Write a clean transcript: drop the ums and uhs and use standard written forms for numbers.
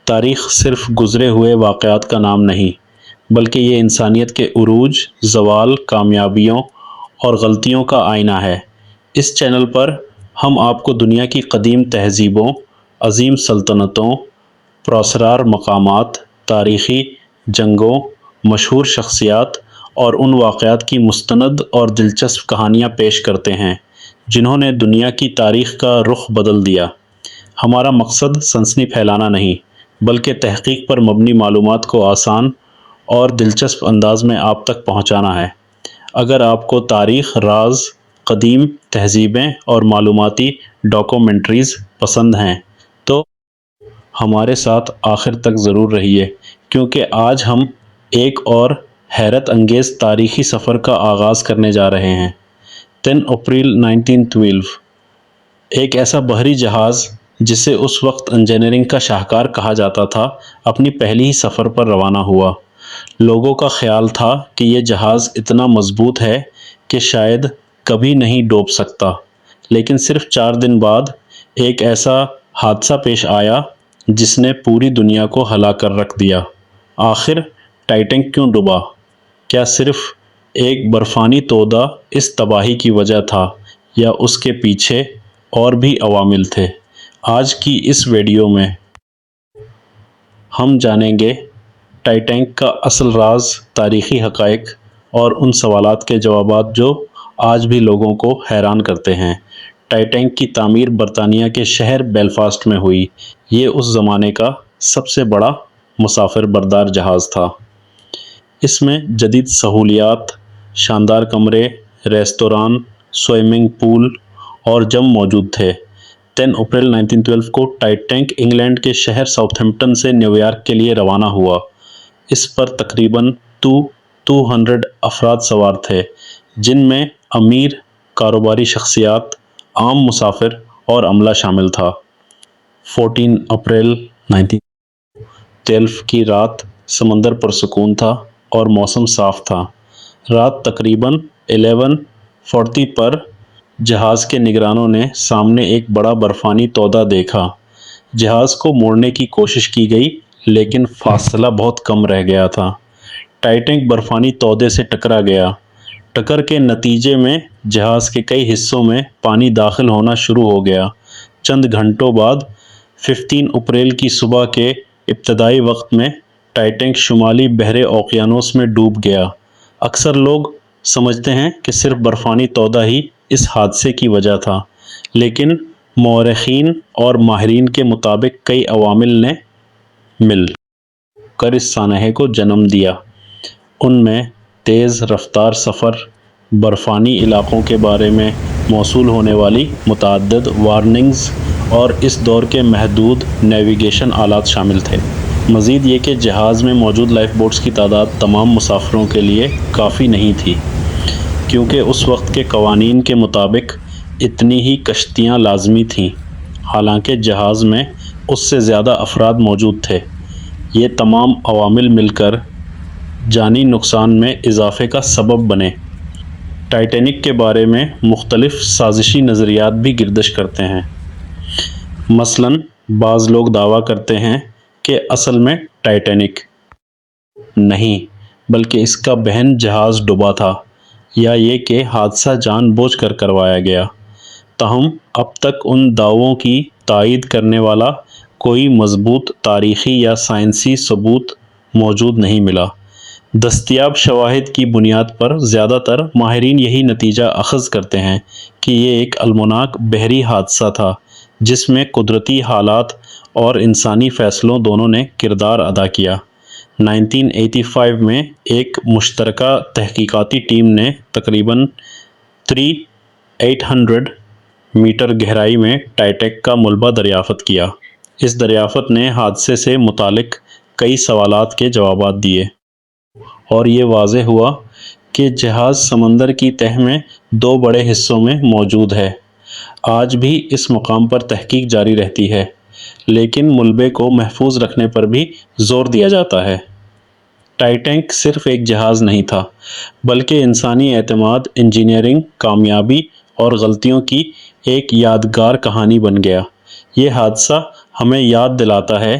تاریخ صرف گزرے ہوئے واقعات کا نام نہیں، بلکہ یہ انسانیت کے عروج، زوال، کامیابیوں اور غلطیوں کا آئینہ ہے۔ اس چینل پر ہم آپ کو دنیا کی قدیم تہذیبوں، عظیم سلطنتوں، پراسرار مقامات، تاریخی جنگوں، مشہور شخصیات اور ان واقعات کی مستند اور دلچسپ کہانیاں پیش کرتے ہیں جنہوں نے دنیا کی تاریخ کا رخ بدل دیا۔ ہمارا مقصد سنسنی پھیلانا نہیں، بلکہ تحقیق پر مبنی معلومات کو آسان اور دلچسپ انداز میں آپ تک پہنچانا ہے۔ اگر آپ کو تاریخ، راز، قدیم تہذیبیں اور معلوماتی ڈاکومنٹریز پسند ہیں تو ہمارے ساتھ آخر تک ضرور رہیے، کیونکہ آج ہم ایک اور حیرت انگیز تاریخی سفر کا آغاز کرنے جا رہے ہیں۔ 10 اپریل 1912 ایک ایسا بحری جہاز جسے اس وقت انجینئرنگ کا شاہکار کہا جاتا تھا، اپنی پہلی ہی سفر پر روانہ ہوا۔ لوگوں کا خیال تھا کہ یہ جہاز اتنا مضبوط ہے کہ شاید کبھی نہیں ڈوب سکتا، لیکن صرف 4 دن بعد ایک ایسا حادثہ پیش آیا جس نے پوری دنیا کو ہلا کر رکھ دیا۔ آخر ٹائٹینک کیوں ڈوبا؟ کیا صرف ایک برفانی تودہ اس تباہی کی وجہ تھا یا اس کے پیچھے اور بھی عوامل تھے؟ آج کی اس ویڈیو میں ہم جانیں گے ٹائٹینک کا اصل راز، تاریخی حقائق اور ان سوالات کے جوابات جو آج بھی لوگوں کو حیران کرتے ہیں۔ ٹائٹینک کی تعمیر برطانیہ کے شہر بیلفاسٹ میں ہوئی۔ یہ اس زمانے کا سب سے بڑا مسافر بردار جہاز تھا۔ اس میں جدید سہولیات، شاندار کمرے، ریستوران، سوئمنگ پول اور جم موجود تھے۔ 10 اپریل 1912 کو ٹائٹینک انگلینڈ کے شہر ساؤتھہمپٹن سے نیو یارک کے لیے روانہ ہوا۔ اس پر تقریباً 200 افراد سوار تھے، جن میں امیر، کاروباری شخصیات، عام مسافر اور عملہ شامل تھا۔ 14 اپریل 1912 کی رات سمندر پرسکون تھا اور موسم صاف تھا۔ رات تقریباً 11:40 پر جہاز کے نگرانوں نے سامنے ایک بڑا برفانی تودہ دیکھا۔ جہاز کو موڑنے کی کوشش کی گئی، لیکن فاصلہ بہت کم رہ گیا تھا۔ ٹائٹینک برفانی تودے سے ٹکرا گیا۔ ٹکر کے نتیجے میں جہاز کے کئی حصوں میں پانی داخل ہونا شروع ہو گیا۔ چند گھنٹوں بعد 15 اپریل کی صبح کے ابتدائی وقت میں ٹائٹینک شمالی بحر اوقیانوس میں ڈوب گیا۔ اکثر لوگ سمجھتے ہیں کہ صرف برفانی تودہ ہی اس حادثے کی وجہ تھا، لیکن مورخین اور ماہرین کے مطابق کئی عوامل نے مل کر اس سانحے کو جنم دیا۔ ان میں تیز رفتار سفر، برفانی علاقوں کے بارے میں موصول ہونے والی متعدد وارننگز اور اس دور کے محدود نیویگیشن آلات شامل تھے۔ مزید یہ کہ جہاز میں موجود لائف بوٹس کی تعداد تمام مسافروں کے لیے کافی نہیں تھی، کیونکہ اس وقت کے قوانین کے مطابق اتنی ہی کشتیاں لازمی تھیں، حالانکہ جہاز میں اس سے زیادہ افراد موجود تھے۔ یہ تمام عوامل مل کر جانی نقصان میں اضافے کا سبب بنے۔ ٹائٹینک کے بارے میں مختلف سازشی نظریات بھی گردش کرتے ہیں۔ مثلاً بعض لوگ دعویٰ کرتے ہیں کہ اصل میں ٹائٹینک نہیں، بلکہ اس کا بہن جہاز ڈوبا تھا، یا یہ کہ حادثہ جان بوجھ کر کروایا گیا۔ تاہم اب تک ان دعووں کی تائید کرنے والا کوئی مضبوط تاریخی یا سائنسی ثبوت موجود نہیں ملا۔ دستیاب شواہد کی بنیاد پر زیادہ تر ماہرین یہی نتیجہ اخذ کرتے ہیں کہ یہ ایک المناک بحری حادثہ تھا جس میں قدرتی حالات اور انسانی فیصلوں دونوں نے کردار ادا کیا۔ 1985 میں ایک مشترکہ تحقیقاتی ٹیم نے تقریباً 800 میٹر گہرائی میں ٹائٹینک کا ملبہ دریافت کیا۔ اس دریافت نے حادثے سے متعلق کئی سوالات کے جوابات دیے، اور یہ واضح ہوا کہ جہاز سمندر کی تہہ میں 2 بڑے حصوں میں موجود ہے۔ آج بھی اس مقام پر تحقیق جاری رہتی ہے، لیکن ملبے کو محفوظ رکھنے پر بھی زور دیا جاتا ہے۔ ٹائٹینک صرف ایک جہاز نہیں تھا، بلکہ انسانی اعتماد، انجینئرنگ، کامیابی اور غلطیوں کی ایک یادگار کہانی بن گیا۔ یہ حادثہ ہمیں یاد دلاتا ہے